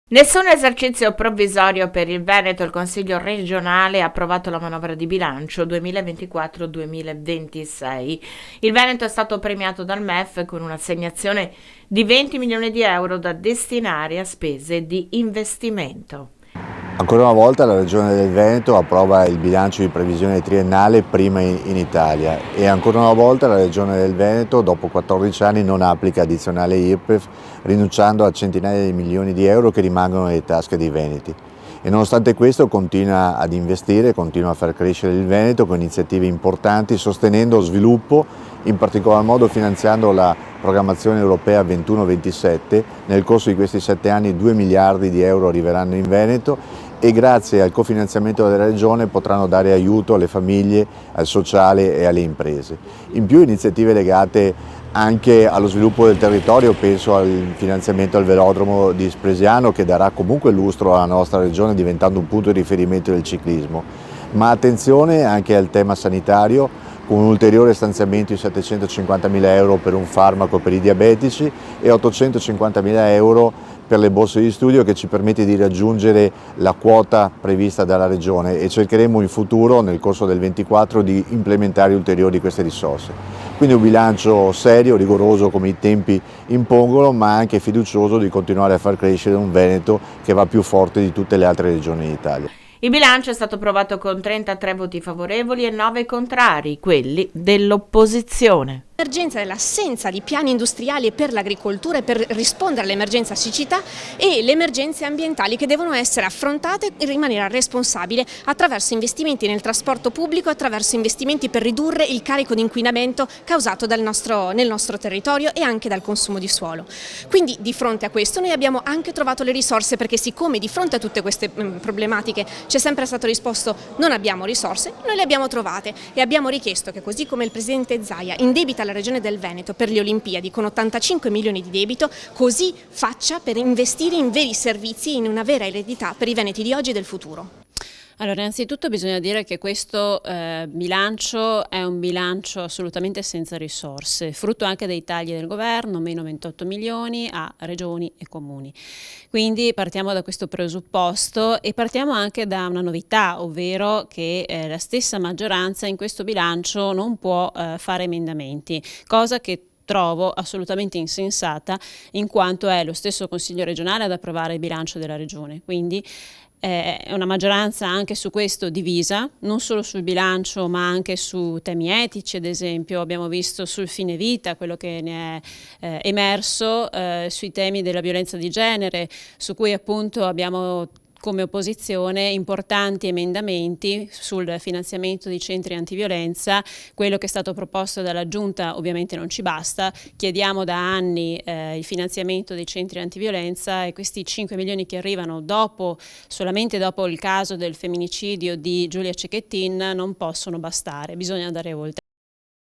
Nessun esercizio provvisorio per il Veneto. Il Consiglio regionale ha approvato la manovra di bilancio 2024-2026. Il Veneto è stato premiato dal MEF con un'assegnazione di 20 milioni di euro da destinare a spese di investimento. Ancora una volta la Regione del Veneto approva il bilancio di previsione triennale prima in Italia e ancora una volta la Regione del Veneto dopo 14 anni non applica addizionale IRPEF, rinunciando a centinaia di milioni di euro che rimangono nelle tasche dei veneti. E nonostante questo continua ad investire, continua a far crescere il Veneto con iniziative importanti, sostenendo sviluppo, in particolar modo finanziando la programmazione europea 21-27. Nel corso di questi 7 anni 2 miliardi di euro arriveranno in Veneto e grazie al cofinanziamento della Regione potranno dare aiuto alle famiglie, al sociale e alle imprese. In più iniziative legate anche allo sviluppo del territorio, penso al finanziamento al velodromo di Spresiano che darà comunque lustro alla nostra regione diventando un punto di riferimento del ciclismo. Ma attenzione anche al tema sanitario, con un ulteriore stanziamento di 750.000 euro per un farmaco per i diabetici e 850.000 euro per le borse di studio, che ci permette di raggiungere la quota prevista dalla Regione, e cercheremo in futuro, nel corso del 24, di implementare ulteriori queste risorse. Quindi un bilancio serio, rigoroso come i tempi impongono, ma anche fiducioso di continuare a far crescere un Veneto che va più forte di tutte le altre regioni d'Italia. Il bilancio è stato approvato con 33 voti favorevoli e 9 contrari, quelli dell'opposizione. L'emergenza dell'assenza di piani industriali per l'agricoltura e per rispondere all'emergenza siccità e le emergenze ambientali che devono essere affrontate in maniera responsabile attraverso investimenti nel trasporto pubblico, attraverso investimenti per ridurre il carico di inquinamento causato nel nostro territorio e anche dal consumo di suolo. Quindi di fronte a questo noi abbiamo anche trovato le risorse, perché siccome di fronte a tutte queste problematiche c'è sempre stato risposto non abbiamo risorse, noi le abbiamo trovate e abbiamo richiesto che, così come il Presidente Zaia indebita la Regione del Veneto per le Olimpiadi con 85 milioni di debito, così faccia per investire in veri servizi e in una vera eredità per i veneti di oggi e del futuro. Allora, innanzitutto bisogna dire che questo bilancio è un bilancio assolutamente senza risorse, frutto anche dei tagli del governo, meno 28 milioni a regioni e comuni. Quindi partiamo da questo presupposto e partiamo anche da una novità, ovvero che la stessa maggioranza in questo bilancio non può fare emendamenti, cosa che trovo assolutamente insensata, in quanto è lo stesso Consiglio regionale ad approvare il bilancio della Regione. Quindi è una maggioranza anche su questo divisa, non solo sul bilancio ma anche su temi etici. Ad esempio abbiamo visto sul fine vita quello che ne è emerso, sui temi della violenza di genere, su cui appunto abbiamo come opposizione importanti emendamenti sul finanziamento di centri antiviolenza. Quello che è stato proposto dalla Giunta ovviamente non ci basta, chiediamo da anni il finanziamento dei centri antiviolenza, e questi 5 milioni che arrivano solamente dopo il caso del femminicidio di Giulia Cecchettin non possono bastare, bisogna andare oltre.